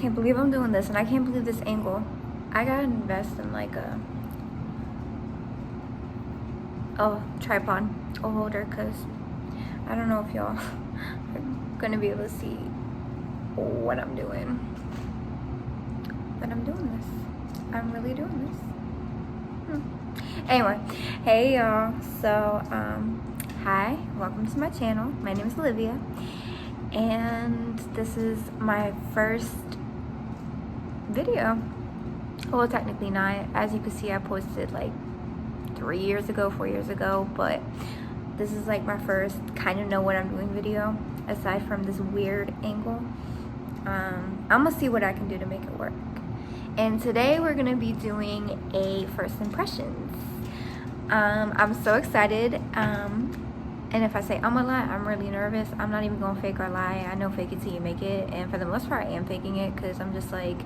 can't believe I'm doing this, and I can't believe this angle. I gotta invest in like a tripod or holder, because I don't know if y'all are gonna be able to see what I'm doing. But I'm doing this. I'm really doing this. Anyway, hey y'all. So, hi, welcome to my channel. My name is Olivia, and this is my first video. Well, technically not. As you can see, I posted like 4 years ago, but this is like my first kind of know what I'm doing video, aside from this weird angle. I'm gonna see what I can do to make it work. And today we're gonna be doing a first impressions. I'm so excited. And if I say I'm a lie, I'm really nervous. I'm not even gonna fake or lie. I know fake it till you make it, and for the most part I am faking it, because I'm just like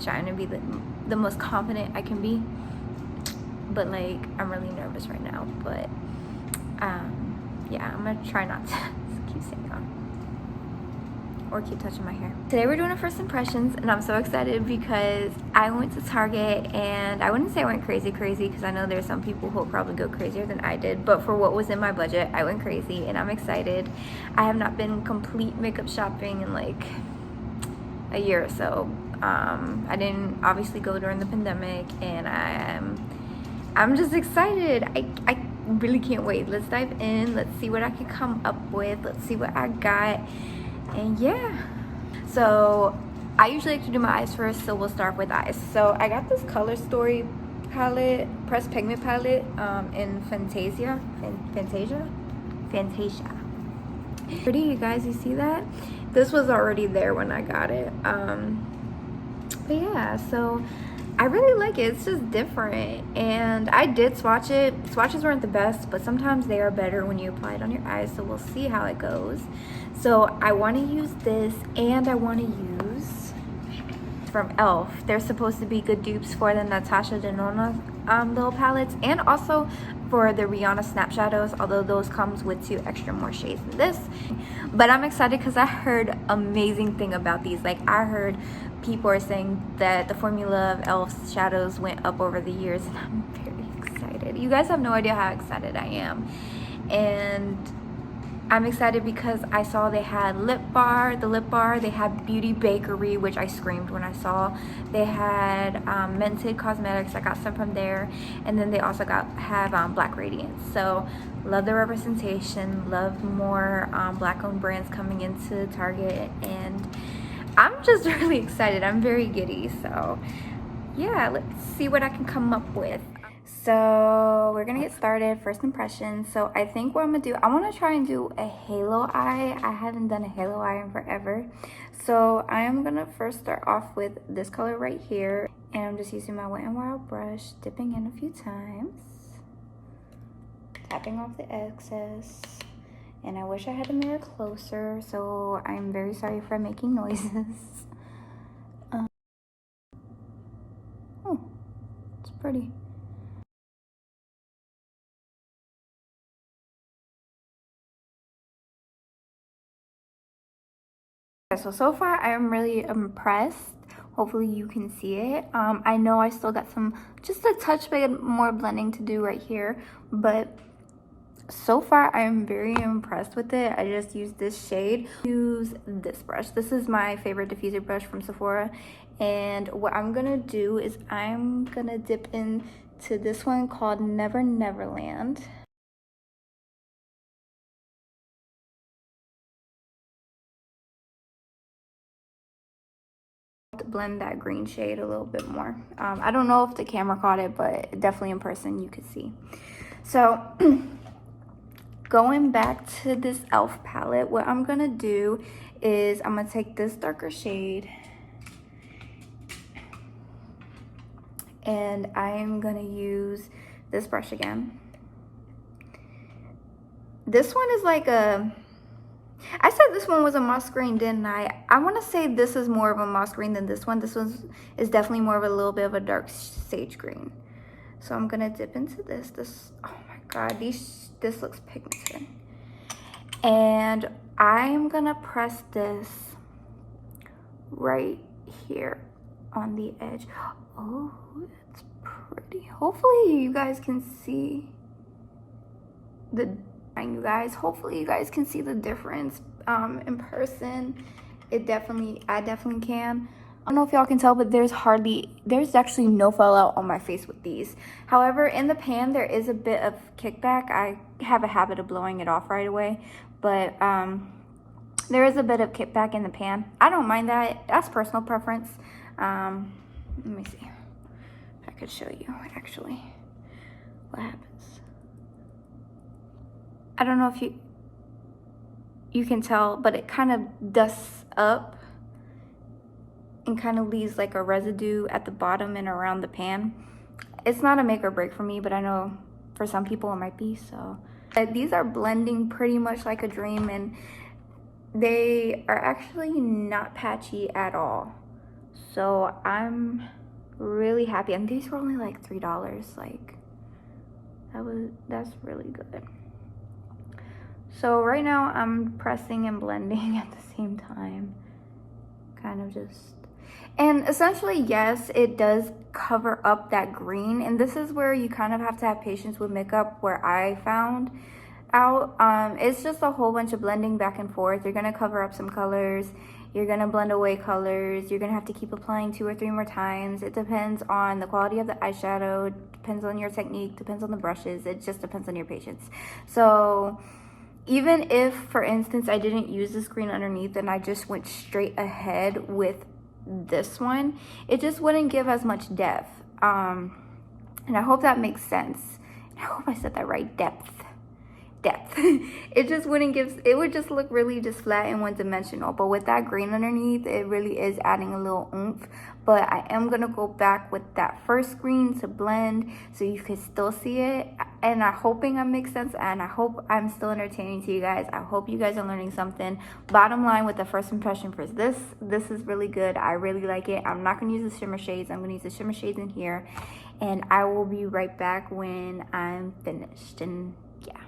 trying to be the most confident I can be. But like, I'm really nervous right now. But yeah, I'm gonna try not to keep saying that or keep touching my hair. Today we're doing a first impressions, and I'm so excited because I went to Target, and I wouldn't say I went crazy because I know there's some people who will probably go crazier than I did, but for what was in my budget, I went crazy, and I'm excited. I have not been complete makeup shopping in like a year or so. I didn't obviously go during the pandemic, and I'm just excited. I really can't wait. Let's dive in. Let's see what I can come up with. Let's see what I got. And yeah, so I usually like to do my eyes first, so we'll start with eyes. So I got this ColorStory palette, pressed pigment palette, in Fantasia. Pretty, you guys, you see that? This was already there when I got it. But yeah, so I really like it. It's just different, and I did swatch it. Swatches weren't the best, but sometimes they are better when you apply it on your eyes, so we'll see how it goes. So I want to use this, and I want to use from e.l.f. They're supposed to be good dupes for the Natasha Denona little palettes, and also for the Rihanna Snap Shadows, although those comes with 2 extra more shades than this. But I'm excited because I heard amazing thing about these. Like, I heard people are saying that the formula of e.l.f.'s shadows went up over the years, and I'm very excited. You guys have no idea how excited I am. And I'm excited because I saw they had lip bar, they had Beauty Bakery, which I screamed when I saw. They had Mented Cosmetics, I got some from there, and then they also have Black Radiance. So love the representation, love more black owned brands coming into Target, and I'm just really excited. I'm very giddy. So yeah, let's see what I can come up with. So we're gonna get started. First impressions. So I think what I'm gonna do, I want to try and do a halo eye. I haven't done a halo eye in forever, so I am gonna first start off with this color right here, and I'm just using my Wet n Wild brush, dipping in a few times, tapping off the excess. And I wish I had the mirror closer, so I'm very sorry for making noises. Oh, it's pretty. So far I am really impressed. Hopefully you can see it. I know I still got just a touch bit more blending to do right here, but so far I'm very impressed with it. I just used this shade. Use this brush. This is my favorite diffuser brush from Sephora, and what I'm gonna do is I'm gonna dip into this one called Never Neverland. To blend that green shade a little bit more. I don't know if the camera caught it, but definitely in person you could see. So going back to this e.l.f. palette, what I'm gonna do is I'm gonna take this darker shade, and I'm gonna use this brush again. This one is like I said this one was a moss green, didn't I? I want to say this is more of a moss green than this one. This one is definitely more of a little bit of a dark sage green. So I'm gonna dip into this. Oh my god, this looks pigmented. And I'm gonna press this right here on the edge. Oh, it's pretty. Hopefully you guys can see the, you guys, hopefully you guys can see the difference in person. I definitely can. I don't know if y'all can tell, but there's actually no fallout on my face with these. However, in the pan, there is a bit of kickback. I have a habit of blowing it off right away, but there is a bit of kickback in the pan. I don't mind that. That's personal preference. Let me see if I could show you actually what happens. I don't know if you can tell, but it kind of dusts up and kind of leaves like a residue at the bottom and around the pan. It's not a make or break for me, but I know for some people it might be. So these are blending pretty much like a dream, and they are actually not patchy at all. So I'm really happy. And these were only like $3. Like that's really good. So right now I'm pressing and blending at the same time. Kind of just, and essentially, yes, it does cover up that green. And this is where you kind of have to have patience with makeup, where I found out. It's just a whole bunch of blending back and forth. You're gonna cover up some colors. You're gonna blend away colors. You're gonna have to keep applying 2 or 3 more times. It depends on the quality of the eyeshadow, depends on your technique, depends on the brushes. It just depends on your patience. So even if, for instance, I didn't use this green underneath and I just went straight ahead with this one, it just wouldn't give as much depth. And I hope that makes sense. I hope I said that right, depth. It just wouldn't give, it would just look really just flat and one-dimensional. But with that green underneath, it really is adding a little oomph. But I am gonna go back with that first green to blend so you can still see it. And I'm hoping that makes sense, and I hope I'm still entertaining to you guys. I hope you guys are learning something. Bottom line, with the first impression for this is really good. I really like it. I'm not gonna use the shimmer shades. I'm gonna use the shimmer shades in here, and I will be right back when I'm finished. And yeah.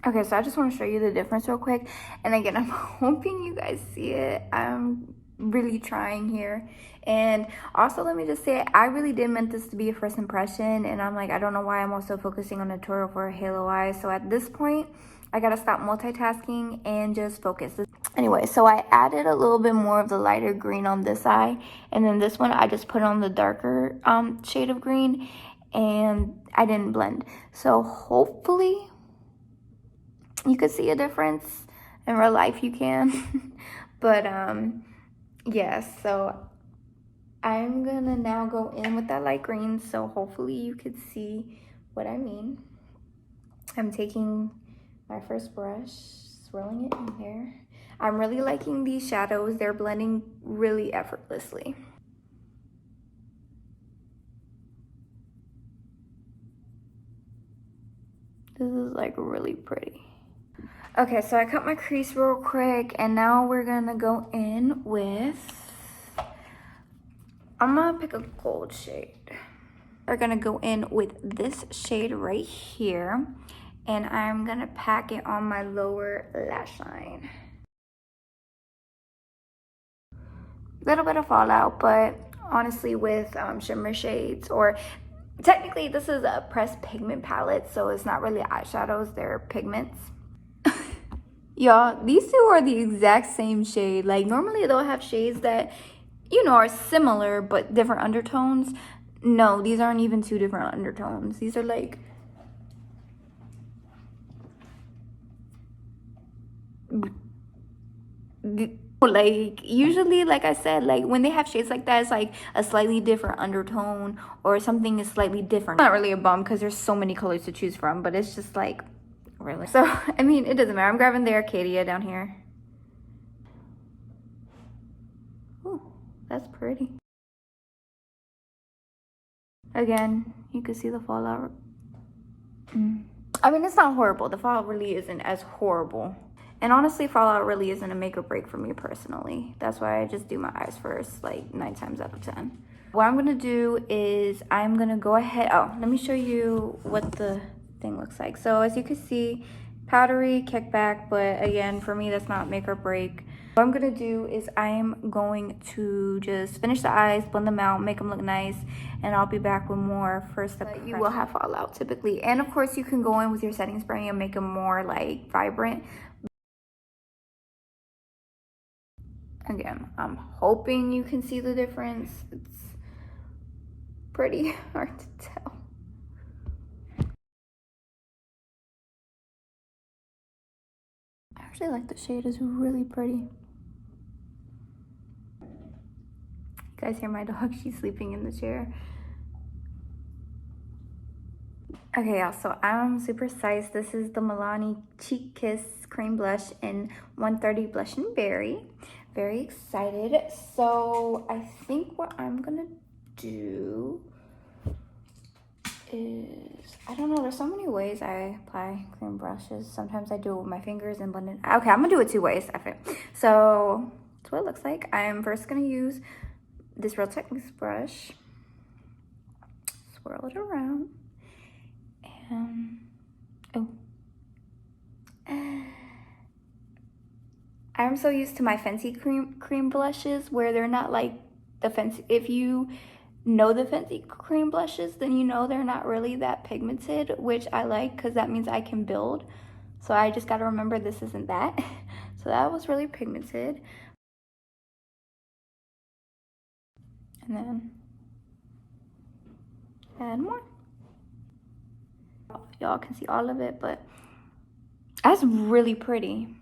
Okay, so I just want to show you the difference real quick. And again, I'm hoping you guys see it. I'm really trying here. And also, let me just say, I really did meant this to be a first impression. And I'm like, I don't know why I'm also focusing on a tutorial for a halo eye. So at this point, I gotta stop multitasking and just focus. Anyway, so I added a little bit more of the lighter green on this eye. And then this one, I just put on the darker shade of green. And I didn't blend. So hopefully you could see a difference. In real life you can. But yes, so I'm gonna now go in with that light green, so hopefully you could see what I mean. I'm taking my first brush, swirling it in there. I'm really liking these shadows. They're blending really effortlessly. This is like really pretty. Okay, so I cut my crease real quick, and now we're gonna go in with, I'm gonna pick a gold shade. We're gonna go in with this shade right here, and I'm gonna pack it on my lower lash line. Little bit of fallout, but honestly with shimmer shades, or technically this is a pressed pigment palette, so it's not really eyeshadows, they're pigments. Y'all, these two are the exact same shade. Like, normally they'll have shades that, you know, are similar but different undertones. No, these aren't even 2 different undertones. These are like, usually, like I said, like when they have shades like that, it's like a slightly different undertone or something is slightly different. Not really a bum because there's so many colors to choose from, but it's just like, really. So, I mean, it doesn't matter. I'm grabbing the Arcadia down here. Ooh, that's pretty. Again, you can see the fallout. I mean, it's not horrible. The fallout really isn't as horrible. And honestly, fallout really isn't a make or break for me personally. That's why I just do my eyes first, like 9 times out of 10. What I'm gonna do is I'm gonna go ahead. Oh, let me show you what the thing looks like. So as you can see, powdery kickback, but again, for me, that's not make or break. What I'm gonna do is I'm going to just finish the eyes, blend them out, make them look nice, and I'll be back with more first step. You will have fallout typically, and of course you can go in with your setting spray and make them more like vibrant. Again, I'm hoping you can see the difference. It's pretty hard to tell. I actually like the shade, it's really pretty. You guys hear my dog? She's sleeping in the chair. Okay, y'all, so I'm super sized. This is the Milani Cheek Kiss Cream Blush in 130 Blush and Berry. Very excited. So I think what I'm gonna do is, I don't know, there's so many ways I apply cream brushes. Sometimes I do it with my fingers and blend it. Okay, I'm gonna do it 2 ways, I think. So that's what it looks like. I'm first gonna use this Real Techniques brush, swirl it around, and oh, I'm so used to my Fenty cream blushes where they're not like the Fenty. If you know the Fenty cream blushes, then you know they're not really that pigmented, which I like because that means I can build. So I just got to remember this isn't that. So that was really pigmented. And then add more. Y'all can see all of it, but that's really pretty.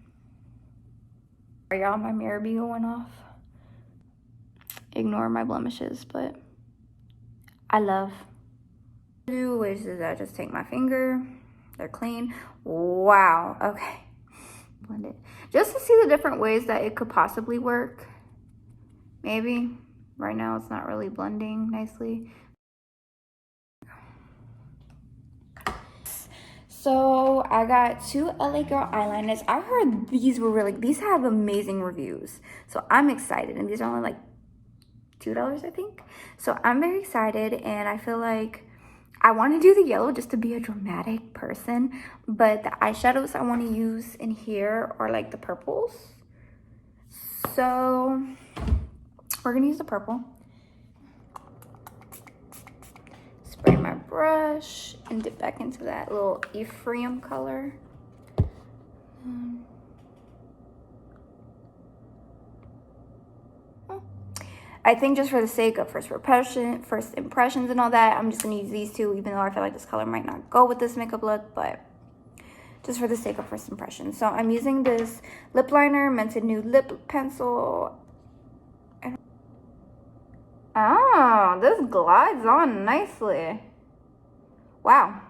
Y'all, my mirror be going off. Ignore my blemishes, but I love. What I do is I just take my finger. They're clean. Wow. Okay. Blend it. Just to see the different ways that it could possibly work. Maybe. Right now it's not really blending nicely. So I got 2 LA Girl eyeliners. I heard these have amazing reviews. So I'm excited. And these are only like $2, I think. So I'm very excited, and I feel like I want to do the yellow just to be a dramatic person. But the eyeshadows I want to use in here are like the purples. So we're going to use the purple. Spray my brush and dip back into that little Ephraim color. I think just for the sake of first impressions and all that, I'm just gonna use these 2, even though I feel like this color might not go with this makeup look, but just for the sake of first impressions. So I'm using this lip liner, Mented Nude Lip Pencil. Oh, this glides on nicely. Wow.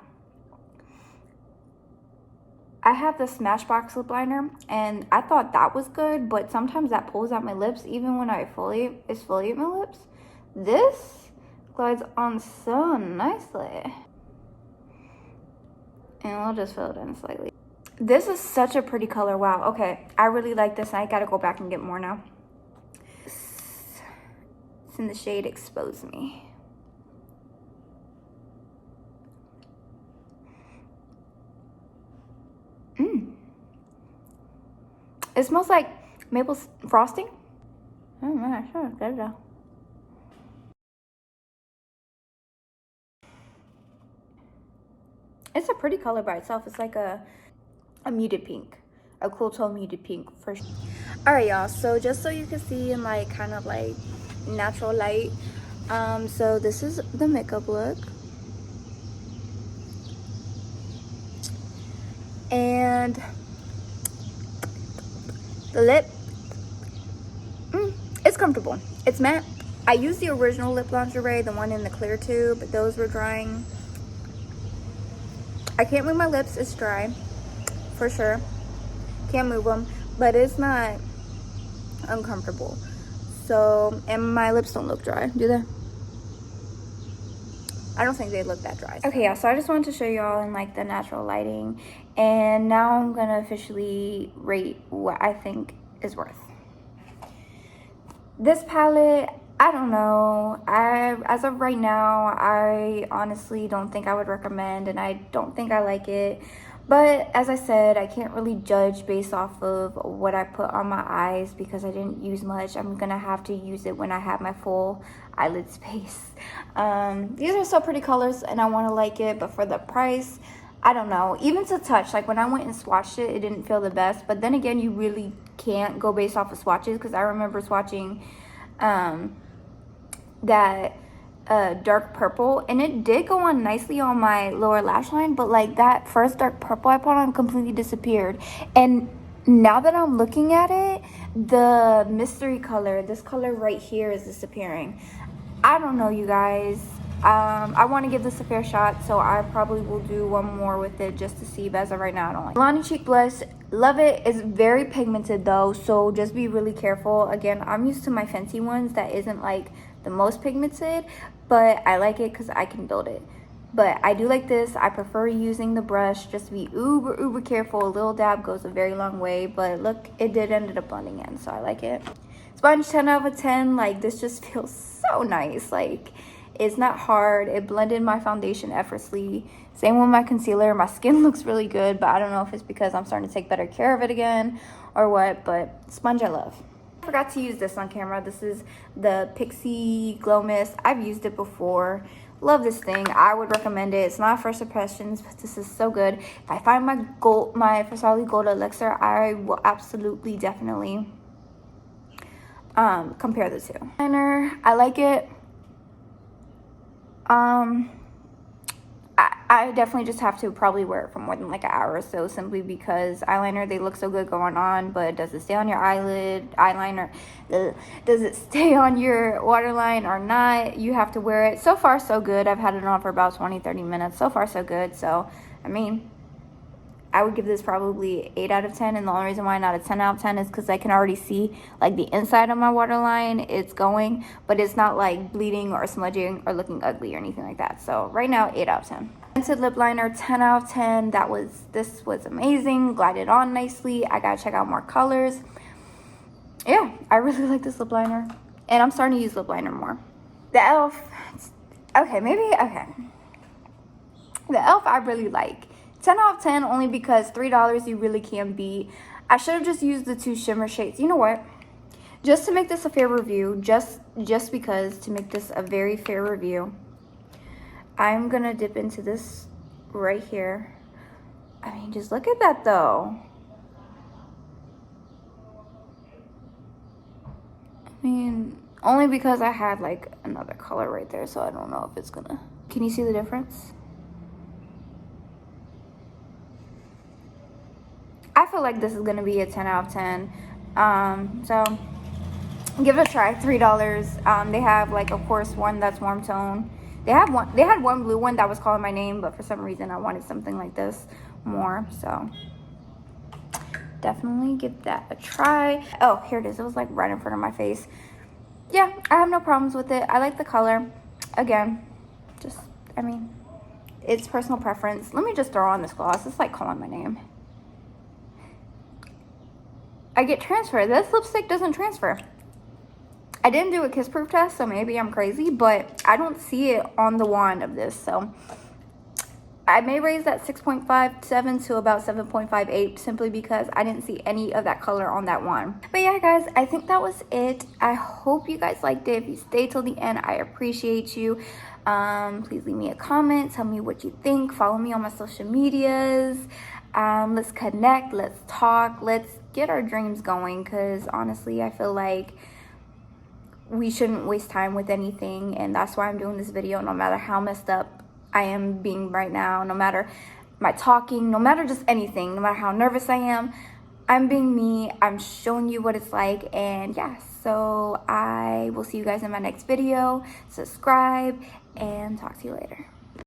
I have the Smashbox lip liner, and I thought that was good, but sometimes that pulls out my lips, even when I exfoliate my lips. This glides on so nicely. And I'll just fill it in slightly. This is such a pretty color. Wow. Okay, I really like this, and I gotta go back and get more now. It's in the shade Expose Me. It smells like maple frosting. Oh my gosh, good though. It's a pretty color by itself. It's like a muted pink, a cool tone muted pink for sure. All right, y'all. So just so you can see in like kind of like natural light. So this is the makeup look. And the lip, it's comfortable. It's matte. I used the original lip lingerie, the one in the clear tube, but those were drying. I can't move my lips, it's dry, for sure. Can't move them, but it's not uncomfortable. So, and my lips don't look dry, do they? I don't think they look that dry. Okay, yeah, so I just wanted to show y'all in like the natural lighting, and now I'm gonna officially rate what I think is worth. This palette, I don't know. As of right now, I honestly don't think I would recommend, and I don't think I like it. But as I said, I can't really judge based off of what I put on my eyes because I didn't use much. I'm gonna have to use it when I have my full eyelid space. These are so pretty colors and I want to like it, but for the price, I don't know. Even to touch, like when I went and swatched it, it didn't feel the best. But then again, you really can't go based off of swatches because I remember swatching that dark purple, and it did go on nicely on my lower lash line, but like that first dark purple I put on completely disappeared. And now that I'm looking at it, the mystery color, this color right here, is disappearing. I don't know, you guys. I want to give this a fair shot, so I probably will do one more with it just to see, but as of right now I don't like it. Milani Cheek Blush, love it. It's very pigmented though, so just be really careful. Again, I'm used to my Fenty ones that isn't like the most pigmented, but I like it because I can build it. But I do like this. I prefer using the brush. Just be uber careful. A little dab goes a very long way, but look, it did ended up blending in, so I like it. Sponge, 10 out of 10. Like, this just feels so nice. Like, it's not hard. It blended my foundation effortlessly. Same with my concealer. My skin looks really good, but I don't know if it's because I'm starting to take better care of it again or what, but sponge I love. I forgot to use this on camera. This is the Pixie Glow Mist. I've used it before. Love this thing. I would recommend it. It's not first impressions, but this is so good. If I find my Farsali Gold Elixir, I will absolutely definitely compare the two. Eyeliner, I like it. I definitely just have to probably wear it for more than like an hour or so, simply because eyeliner, they look so good going on, but does it stay on your eyeliner, does it stay on your waterline or not? You have to wear it. So far so good. I've had it on for about 20-30 minutes. So far so good. So I mean, I would give this probably 8 out of 10, and the only reason why not a 10 out of 10 is because I can already see like the inside of my waterline. It's going, but it's not like bleeding or smudging or looking ugly or anything like that. So right now, 8 out of 10. Tinted lip liner, 10 out of 10. This was amazing. Glided on nicely. I gotta check out more colors. Yeah, I really like this lip liner, and I'm starting to use lip liner more. The e.l.f. Okay, the e.l.f. I really like. 10 out of 10 only because $3 you really can't beat. I should have just used the 2 shimmer shades. You know what? Just to make this a fair review, just because to make this a very fair review, I'm gonna dip into this right here. I mean, just look at that though. I mean, only because I had like another color right there, so I don't know if it's gonna... Can you see the difference? I feel like this is gonna be a 10 out of 10. So give it a try. $3. They have like, of course, one that's warm tone. They had one blue one that was calling my name, but for some reason I wanted something like this more, so definitely give that a try. Oh, here it is. It was like right in front of my face. Yeah, I have no problems with it. I like the color. Again, just, I mean, it's personal preference. Let me just throw on this gloss. It's like calling my name. I get transferred. This lipstick doesn't transfer. I didn't do a kiss proof test, so maybe I'm crazy, but I don't see it on the wand of this, so I may raise that 6.57 to about 7.58 simply because I didn't see any of that color on that wand. But yeah, guys, I think that was it. I hope you guys liked it. If you stayed till the end, I appreciate you. Please leave me a comment. Tell me what you think. Follow me on my social medias. Let's connect. Let's talk. Let's get our dreams going, because honestly, I feel like we shouldn't waste time with anything, and that's why I'm doing this video. No matter how messed up I am being right now, no matter my talking, no matter just anything, no matter how nervous I am, I'm being me. I'm showing you what it's like. And yeah, so I will see you guys in my next video. Subscribe and talk to you later.